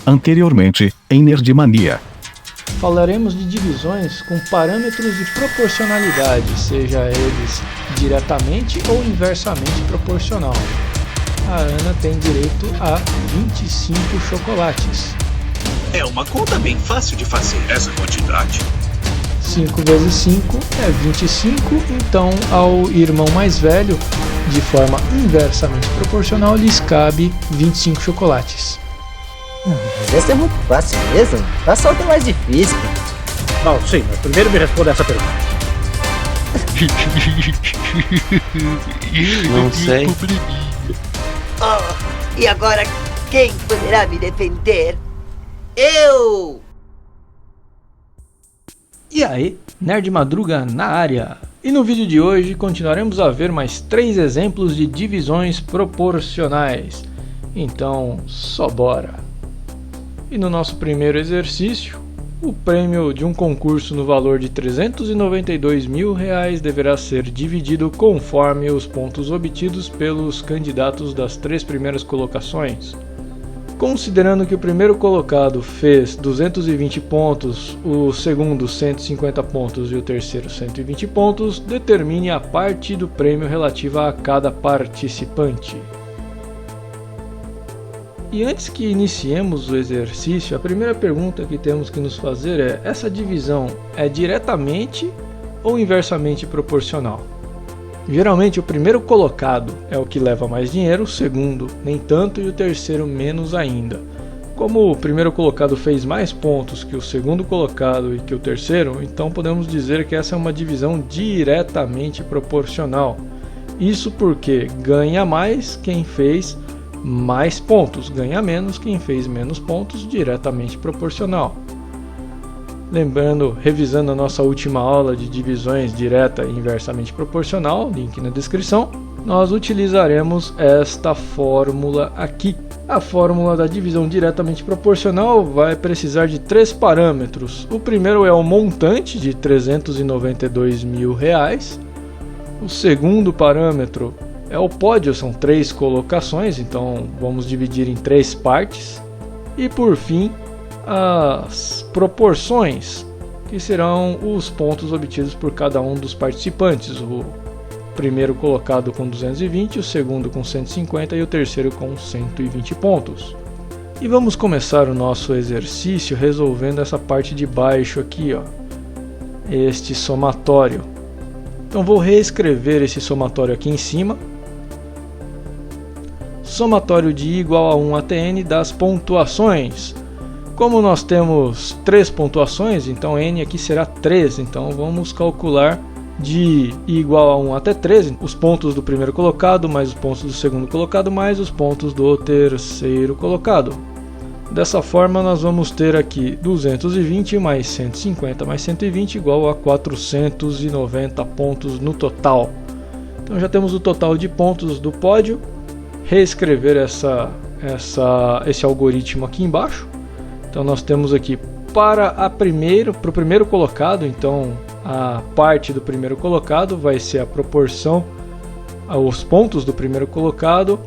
Anteriormente, em Nerdmania. Falaremos de divisões com parâmetros de proporcionalidade, seja eles diretamente ou inversamente proporcional. A Ana tem direito a 25 chocolates. É uma conta bem fácil de fazer, essa quantidade. 5 vezes 5 é 25, então ao irmão mais velho, de forma inversamente proporcional, lhes cabe 25 chocolates. Mas essa é muito fácil mesmo. Faça outra mais difícil. Não, sim, mas primeiro me responda essa pergunta. Não sei. Oh, e agora quem poderá me defender? Eu! E aí, Nerd Madruga na área! E no vídeo de hoje continuaremos a ver mais 3 exemplos de divisões proporcionais. Então, só bora! E no nosso primeiro exercício, o prêmio de um concurso no valor de R$392 mil deverá ser dividido conforme os pontos obtidos pelos candidatos das 3 primeiras colocações. Considerando que o primeiro colocado fez 220 pontos, o segundo 150 pontos e o terceiro 120 pontos, determine a parte do prêmio relativa a cada participante. E antes que iniciemos o exercício, a primeira pergunta que temos que nos fazer é: essa divisão é diretamente ou inversamente proporcional? Geralmente o primeiro colocado é o que leva mais dinheiro, o segundo nem tanto e o terceiro menos ainda. Como o primeiro colocado fez mais pontos que o segundo colocado e que o terceiro, então podemos dizer que essa é uma divisão diretamente proporcional. Isso porque ganha mais quem fez mais pontos, ganha menos quem fez menos pontos, diretamente proporcional. Lembrando, revisando a nossa última aula de divisões direta e inversamente proporcional, link na descrição, nós utilizaremos esta fórmula aqui. A fórmula da divisão diretamente proporcional vai precisar de 3 parâmetros. O primeiro é o montante de R$392 mil. O segundo parâmetro é o pódio, são 3 colocações, então vamos dividir em 3 partes. E por fim, as proporções, que serão os pontos obtidos por cada um dos participantes. O primeiro colocado com 220, o segundo com 150 e o terceiro com 120 pontos. E vamos começar o nosso exercício resolvendo essa parte de baixo aqui, ó, este somatório. Então vou reescrever esse somatório aqui em cima. Somatório de I igual a 1 até N das pontuações. Como nós temos 3 pontuações, então N aqui será 3. Então vamos calcular de I igual a 1 até 13, os pontos do primeiro colocado, mais os pontos do segundo colocado, mais os pontos do terceiro colocado. Dessa forma nós vamos ter aqui 220 mais 150 mais 120 igual a 490 pontos no total. Então já temos o total de pontos do pódio. Reescrever esse algoritmo aqui embaixo. Então nós temos aqui para o primeiro colocado, então a parte do primeiro colocado vai ser a proporção aos pontos do primeiro colocado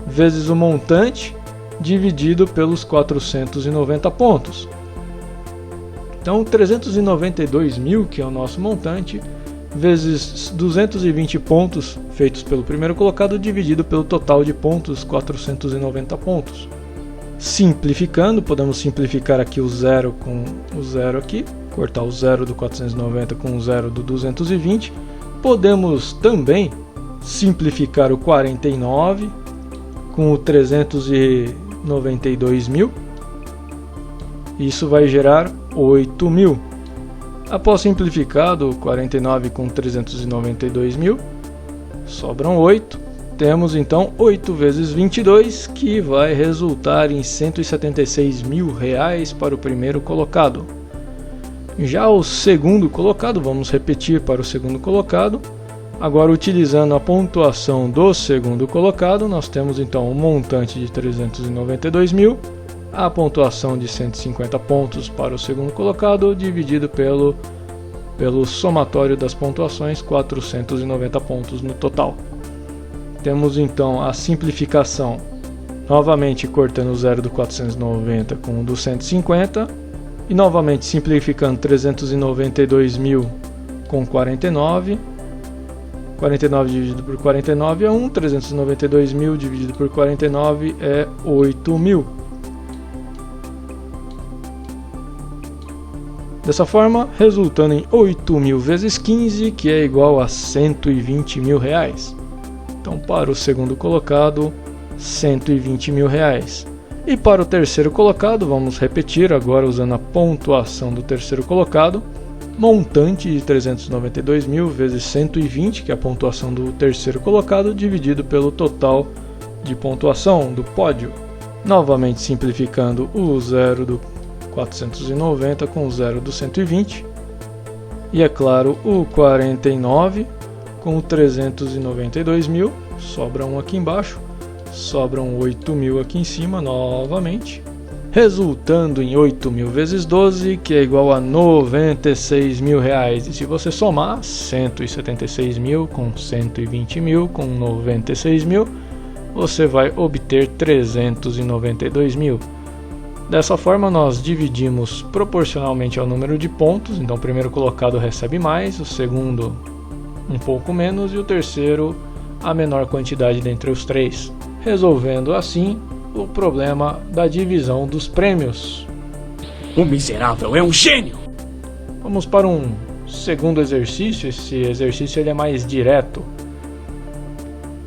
vezes o montante dividido pelos 490 pontos. Então 392 mil, que é o nosso montante, vezes 220 pontos feitos pelo primeiro colocado dividido pelo total de pontos, 490 pontos. Simplificando, podemos simplificar aqui o zero com o zero aqui, cortar o zero do 490 com o zero do 220. Podemos também simplificar o 49 com o 392 mil. Isso vai gerar 8 mil. Após simplificado 49 com 392 mil, sobram 8. Temos então 8 vezes 22, que vai resultar em 176 mil reais para o primeiro colocado. Já o segundo colocado, vamos repetir para o segundo colocado. Agora, utilizando a pontuação do segundo colocado, nós temos então um montante de 392 mil. A pontuação de 150 pontos para o segundo colocado, dividido pelo somatório das pontuações, 490 pontos no total. Temos então a simplificação Novamente cortando o 0 do 490 com o do 150. E novamente simplificando 392.000 com 49. 49 dividido por 49 é 1. 392.000 dividido por 49 é 8.000. Dessa forma, resultando em 8.000 vezes 15, que é igual a 120 mil reais. Então, para o segundo colocado, 120 mil reais. E para o terceiro colocado, vamos repetir agora usando a pontuação do terceiro colocado. Montante de 392.000 vezes 120, que é a pontuação do terceiro colocado, dividido pelo total de pontuação do pódio. Novamente simplificando o 0 do 490 com o 0 do 120. E é claro, o 49 com o 392.000. Sobra um aqui embaixo. Sobram 8.000 aqui em cima novamente. Resultando em 8.000 vezes 12, que é igual a 96 mil reais. E se você somar 176 mil com 120 mil com 96 mil, você vai obter 392 mil. Dessa forma, nós dividimos proporcionalmente ao número de pontos. Então, o primeiro colocado recebe mais, o segundo um pouco menos e o terceiro a menor quantidade dentre os três, resolvendo assim o problema da divisão dos prêmios. O miserável é um gênio! Vamos para um segundo exercício. Esse exercício ele é mais direto.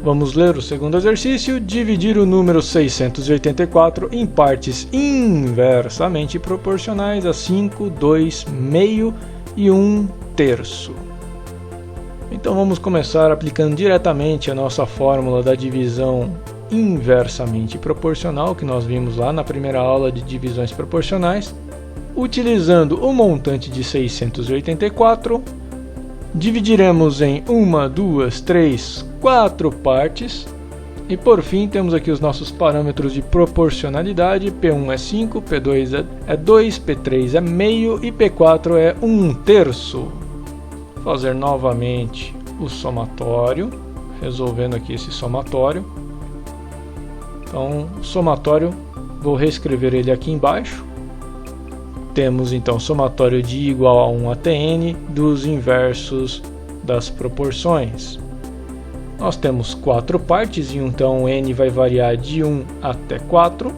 Vamos ler o segundo exercício. Dividir o número 684 em partes inversamente proporcionais a 5, 2, meio e 1 terço. Então vamos começar aplicando diretamente a nossa fórmula da divisão inversamente proporcional, que nós vimos lá na primeira aula de divisões proporcionais. Utilizando o montante de 684, dividiremos em 1, 2, 3, 4 partes. E por fim temos aqui os nossos parâmetros de proporcionalidade. P1 é 5, P2 é 2, P3 é meio e P4 é 1 terço. Fazer novamente o somatório, resolvendo aqui esse somatório. Então, o somatório, vou reescrever ele aqui embaixo. Temos então somatório de igual a 1 até n dos inversos das proporções. Nós temos 4 partes e então n vai variar de 1 até 4.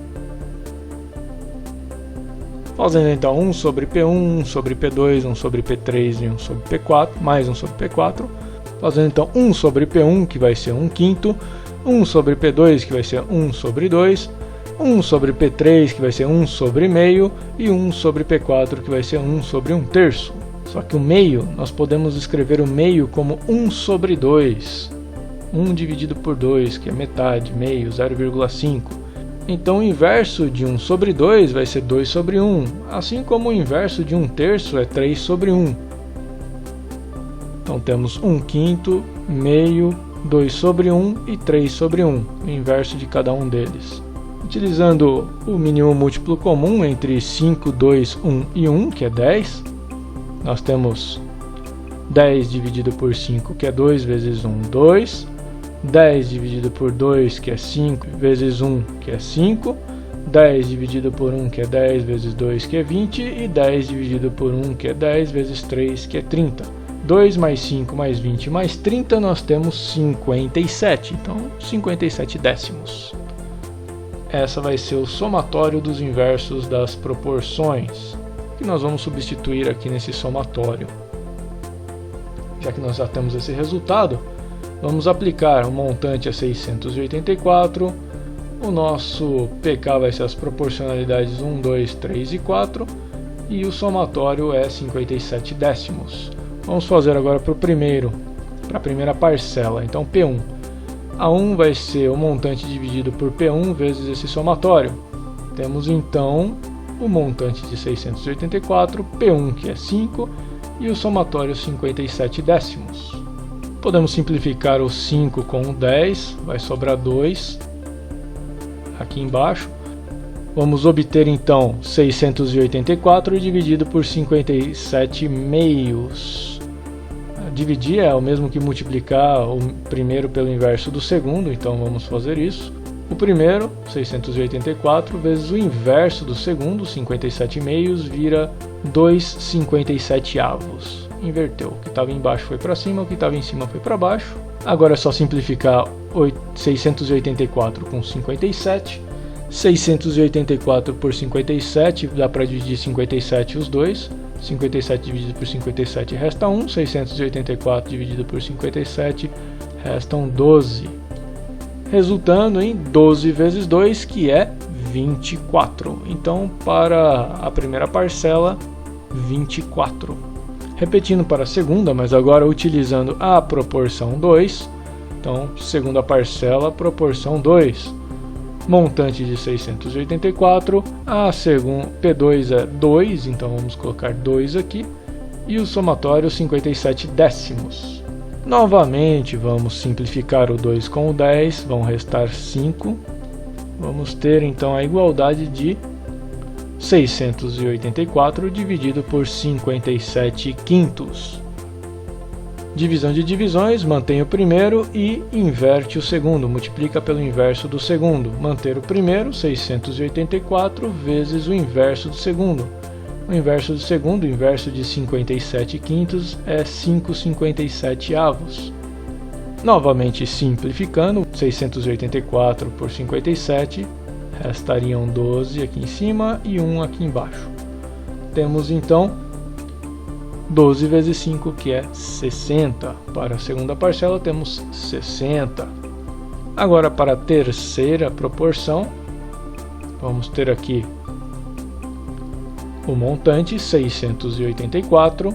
Fazendo então 1 sobre P1, 1 sobre P2, 1 sobre P3 e 1 sobre P4, mais 1 sobre P4. Fazendo então 1 sobre P1, que vai ser 1 quinto, 1 sobre P2, que vai ser 1 sobre 2, 1 sobre P3, que vai ser 1 sobre meio, e 1 sobre P4, que vai ser 1 sobre 1 terço. Só que o meio, nós podemos escrever o meio como 1 sobre 2. 1 dividido por 2, que é metade, meio, 0,5. Então o inverso de 1 sobre 2 vai ser 2 sobre 1, assim como o inverso de 1 terço é 3 sobre 1. Então temos 1 quinto, meio, 2 sobre 1 e 3 sobre 1, o inverso de cada um deles. Utilizando o mínimo múltiplo comum entre 5, 2, 1 e 1, que é 10, nós temos 10 dividido por 5, que é 2 vezes 1, 2. 10 dividido por 2, que é 5, vezes 1, que é 5. 10 dividido por 1, que é 10, vezes 2, que é 20. E 10 dividido por 1, que é 10, vezes 3, que é 30. 2 mais 5 mais 20 mais 30, nós temos 57. Então, 57 décimos. Essa vai ser o somatório dos inversos das proporções, que nós vamos substituir aqui nesse somatório. Já que nós já temos esse resultado, vamos aplicar o montante a 684, o nosso PK vai ser as proporcionalidades 1, 2, 3 e 4, e o somatório é 57 décimos. Vamos fazer agora para a primeira parcela. Então P1. A1 vai ser o montante dividido por P1 vezes esse somatório. Temos então o montante de 684, P1 que é 5, e o somatório 57 décimos. Podemos simplificar o 5 com o 10, vai sobrar 2 aqui embaixo. Vamos obter então 684 dividido por 57 meios. Dividir é o mesmo que multiplicar o primeiro pelo inverso do segundo, então vamos fazer isso. O primeiro, 684, vezes o inverso do segundo, 57,5, vira 2,57avos. Inverteu. O que estava embaixo foi para cima, o que estava em cima foi para baixo. Agora é só simplificar 684 com 57. 684 por 57, dá para dividir 57 os dois. 57 dividido por 57 resta 1. 684 dividido por 57 restam 12. Resultando em 12 vezes 2, que é 24. Então, para a primeira parcela, 24. Repetindo para a segunda, mas agora utilizando a proporção 2. Então, segunda parcela, proporção 2. Montante de 684. A segunda P2 é 2, então vamos colocar 2 aqui. E o somatório 57 décimos. Novamente, vamos simplificar o 2 com o 10, vão restar 5. Vamos ter então a igualdade de 684 dividido por 57 quintos. Divisão de divisões, mantém o primeiro e inverte o segundo, multiplica pelo inverso do segundo. Manter o primeiro, 684, vezes o inverso do segundo. O inverso do segundo, o inverso de 57 quintos, é 5,57avos. Novamente simplificando, 684 por 57, restariam 12 aqui em cima e 1 aqui embaixo. Temos então 12 vezes 5, que é 60. Para a segunda parcela temos 60. Agora para a terceira proporção, vamos ter aqui o montante 684,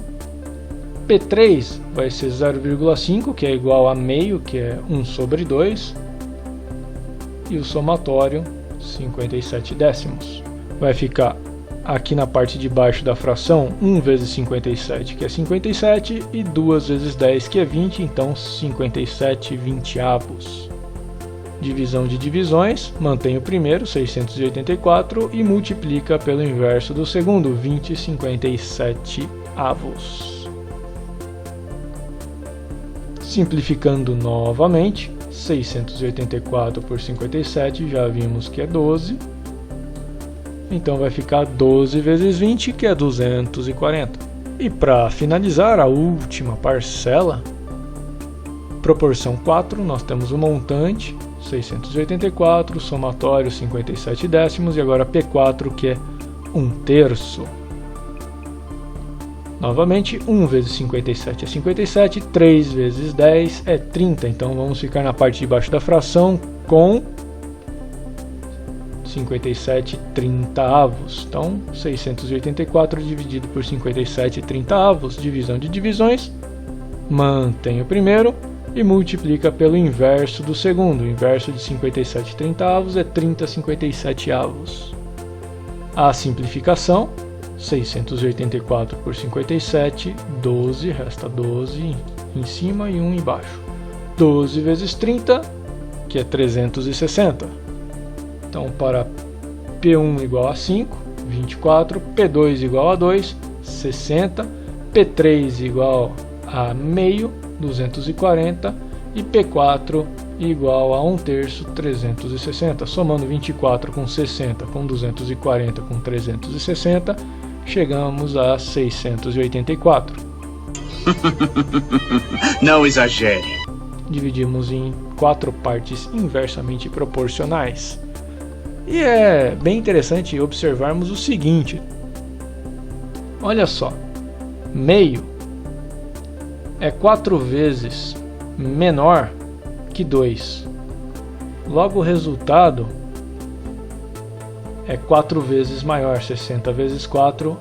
P3 vai ser 0,5, que é igual a meio, que é 1 sobre 2, e o somatório 57 décimos. Vai ficar aqui na parte de baixo da fração 1 vezes 57, que é 57, e 2 vezes 10, que é 20, então 57 vinteavos. Divisão de divisões, mantém o primeiro, 684, e multiplica pelo inverso do segundo, 20,57 avos. Simplificando novamente, 684 por 57, já vimos que é 12. Então vai ficar 12 vezes 20, que é 240. E para finalizar, a última parcela, proporção 4, nós temos o montante, 684, somatório 57 décimos, e agora P4, que é 1/3. Novamente, 1 vezes 57 é 57, 3 vezes 10 é 30, então vamos ficar na parte de baixo da fração com 57 30avos. Então, 684 dividido por 57 30avos, divisão de divisões, mantém o primeiro e multiplica pelo inverso do segundo. O inverso de 57 30avos é 30,57avos. A simplificação, 684 por 57, 12, resta 12 em cima e 1 embaixo. 12 vezes 30, que é 360. Então, para P1 igual a 5, 24, P2 igual a 2, 60, P3 igual a meio, 240, e P4 igual a 1/3, 360. Somando 24 com 60, com 240, com 360, chegamos a 684. Não exagere. Dividimos em 4 partes inversamente proporcionais. E é bem interessante observarmos o seguinte. Olha só, meio é 4 vezes menor que 2. Logo o resultado é 4 vezes maior. 60 vezes 4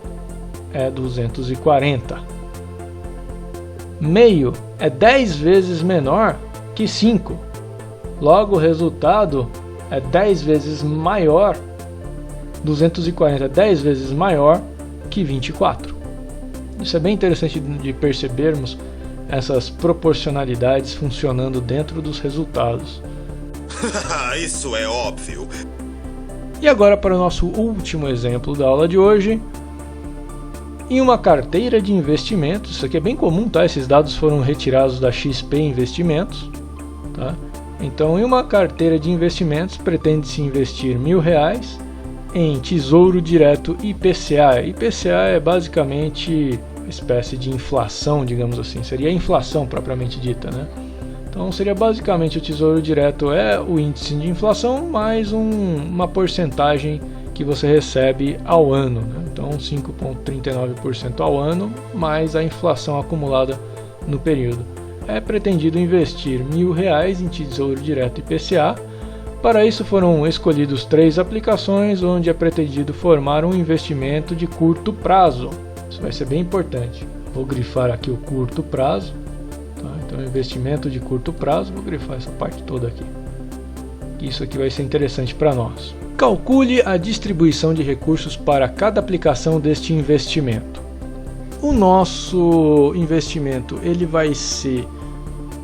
é 240. Meio é 10 vezes menor que 5. Logo o resultado é 10 vezes maior. 240 é 10 vezes maior que 24. Isso é bem interessante de percebermos essas proporcionalidades funcionando dentro dos resultados. Isso é óbvio. E agora para o nosso último exemplo da aula de hoje. Em uma carteira de investimentos, isso aqui é bem comum, tá? Esses dados foram retirados da XP Investimentos, tá? Então, em uma carteira de investimentos, pretende-se investir R$1.000 em Tesouro Direto IPCA. IPCA é basicamente uma espécie de inflação, digamos assim, seria a inflação propriamente dita, né? Então seria basicamente o Tesouro Direto é o índice de inflação mais uma porcentagem que você recebe ao ano, né? Então 5,39% ao ano mais a inflação acumulada no período. É pretendido investir R$1.000 em Tesouro Direto IPCA. Para isso foram escolhidos 3 aplicações onde é pretendido formar um investimento de curto prazo. Isso vai ser bem importante. Vou grifar aqui o curto prazo. Tá? Então investimento de curto prazo, vou grifar essa parte toda aqui. Isso aqui vai ser interessante para nós. Calcule a distribuição de recursos para cada aplicação deste investimento. O nosso investimento, ele vai ser,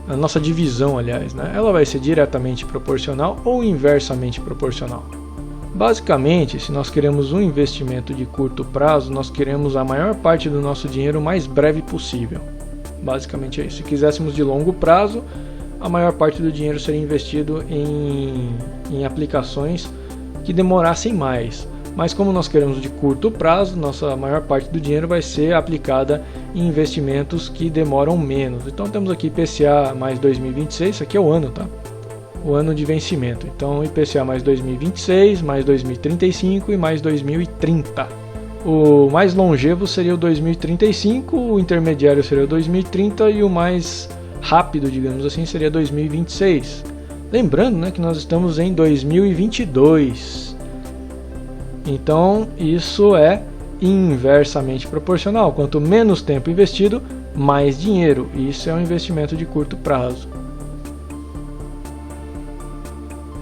a nossa divisão, aliás, né? Ela vai ser diretamente proporcional ou inversamente proporcional. Basicamente, se nós queremos um investimento de curto prazo, nós queremos a maior parte do nosso dinheiro o mais breve possível. Basicamente é isso. Se quiséssemos de longo prazo, a maior parte do dinheiro seria investido em aplicações que demorassem mais. Mas como nós queremos de curto prazo, nossa maior parte do dinheiro vai ser aplicada em investimentos que demoram menos. Então temos aqui IPCA mais 2026, isso aqui é o ano, tá? O ano de vencimento. Então IPCA mais 2026, mais 2035 e mais 2030. O mais longevo seria o 2035, o intermediário seria o 2030 e o mais rápido, digamos assim, seria 2026. Lembrando, né, que nós estamos em 2022. Então isso é inversamente proporcional. Quanto menos tempo investido, mais dinheiro. Isso é um investimento de curto prazo.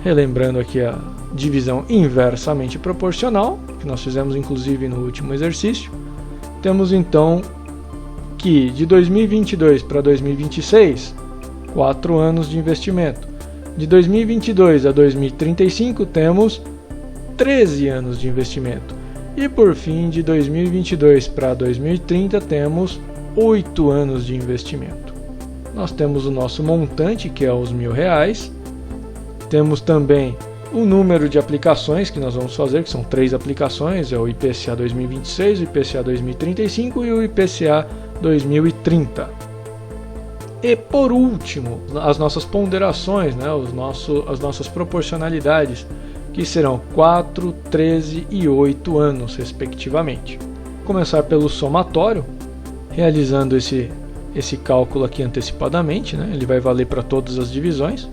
Relembrando aqui a divisão inversamente proporcional, que nós fizemos inclusive no último exercício. Temos então que de 2022 para 2026, 4 anos de investimento. De 2022 a 2035 temos 13 anos de investimento. E por fim, de 2022 para 2030 temos 8 anos de investimento. Nós temos o nosso montante, que é os R$1.000. Temos também o número de aplicações que nós vamos fazer, que são 3 aplicações, é o IPCA 2026, o IPCA 2035 e o IPCA 2030. E por último, as nossas ponderações, né, as nossas proporcionalidades, que serão 4, 13 e 8 anos, respectivamente. Vou começar pelo somatório, realizando esse cálculo aqui antecipadamente, né? Ele vai valer para todas as divisões.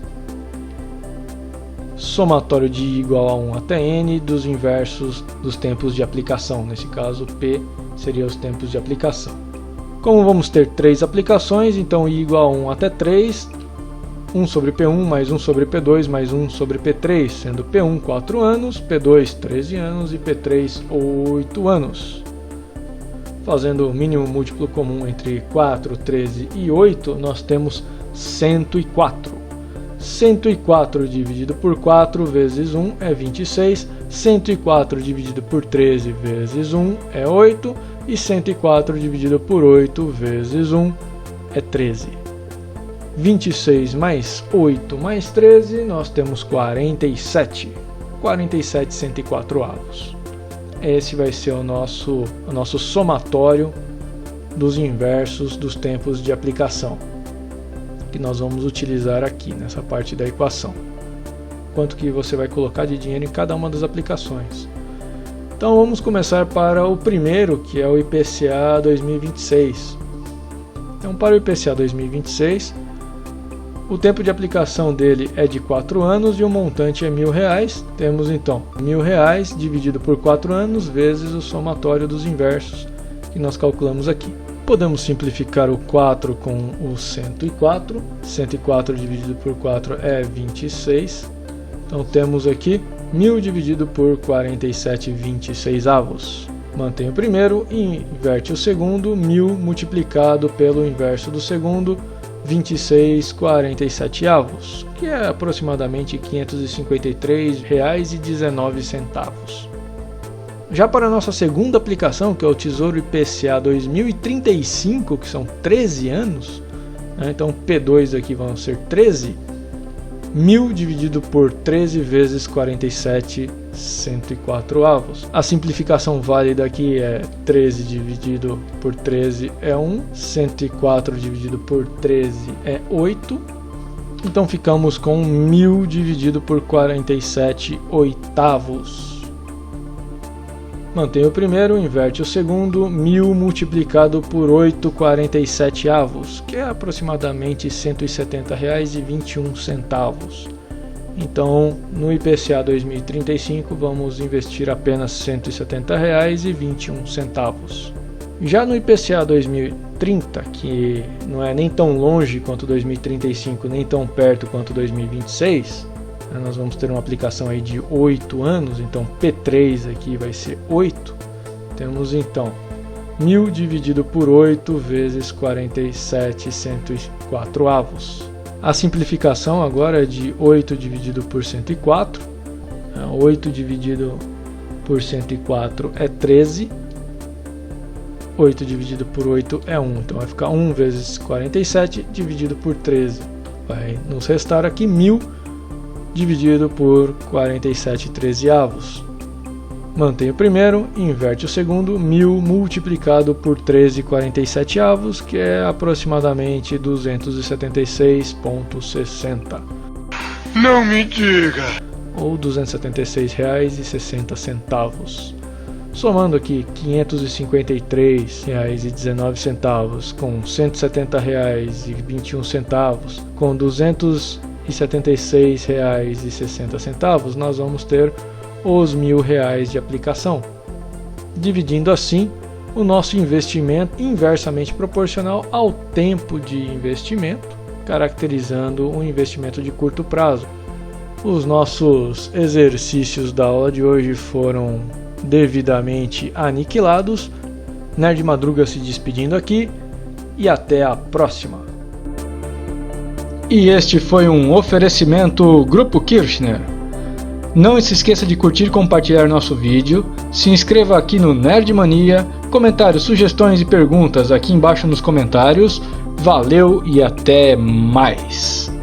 Somatório de I igual a 1 até N dos inversos dos tempos de aplicação. Nesse caso, P seria os tempos de aplicação. Como vamos ter 3 aplicações, então I igual a 1 até 3, 1 sobre P1 mais 1 sobre P2 mais 1 sobre P3, sendo P1 4 anos, P2 13 anos e P3 8 anos. Fazendo o mínimo múltiplo comum entre 4, 13 e 8, nós temos 104. 104 dividido por 4 vezes 1 é 26, 104 dividido por 13 vezes 1 é 8 e 104 dividido por 8 vezes 1 é 13. 26 mais 8 mais 13, nós temos 47. 47 104avos. Esse vai ser o nosso somatório dos inversos dos tempos de aplicação, que nós vamos utilizar aqui nessa parte da equação. Quanto que você vai colocar de dinheiro em cada uma das aplicações. Então vamos começar para o primeiro, que é o IPCA 2026. Então para o IPCA 2026, o tempo de aplicação dele é de 4 anos e o montante é R$1.000. Temos então R$1.000 dividido por 4 anos vezes o somatório dos inversos que nós calculamos aqui. Podemos simplificar o 4 com o 104. 104 dividido por 4 é 26. Então temos aqui 1.000 dividido por 47 26avos. Mantém o primeiro e inverte o segundo. 1.000 multiplicado pelo inverso do segundo, 26 47avos, que é aproximadamente R$ 553,19. Já para a nossa segunda aplicação, que é o Tesouro IPCA 2035, que são 13 anos, né? Então P2 aqui vão ser 13, 1000 dividido por 13 vezes 47 104avos. A simplificação válida aqui é 13 dividido por 13 é 1, 104 dividido por 13 é 8. Então ficamos com 1000 dividido por 47 oitavos. Mantém o primeiro, inverte o segundo, 1000 multiplicado por 8 47avos, que é aproximadamente R$ 170,21. Então, no IPCA 2035, vamos investir apenas R$ 170,21. Já no IPCA 2030, que não é nem tão longe quanto 2035, nem tão perto quanto 2026, nós vamos ter uma aplicação aí de 8 anos, então P3 aqui vai ser 8. Temos então 1000 dividido por 8 vezes 47 104avos. A simplificação agora é de 8 dividido por 104. 8 dividido por 104 é 13. 8 dividido por 8 é 1. Então vai ficar 1 vezes 47 dividido por 13. Vai nos restar aqui 1000 dividido por 47 trezeavos. Mantém o primeiro, inverte o segundo, 1000 multiplicado por 13 47avos, que é aproximadamente 276,60. Não me diga! Ou R$ 276,60. Somando aqui R$ 553,19 com R$ 170,21 com R$ 276,60, nós vamos ter os R$ 1.000 de aplicação, dividindo assim o nosso investimento inversamente proporcional ao tempo de investimento, caracterizando um investimento de curto prazo. Os nossos exercícios da aula de hoje foram devidamente aniquilados. Nerd Madruga se despedindo aqui e até a próxima. E este foi um oferecimento Grupo Kirchner. Não se esqueça de curtir e compartilhar nosso vídeo, se inscreva aqui no Nerd Mania, comentários, sugestões e perguntas aqui embaixo nos comentários. Valeu e até mais!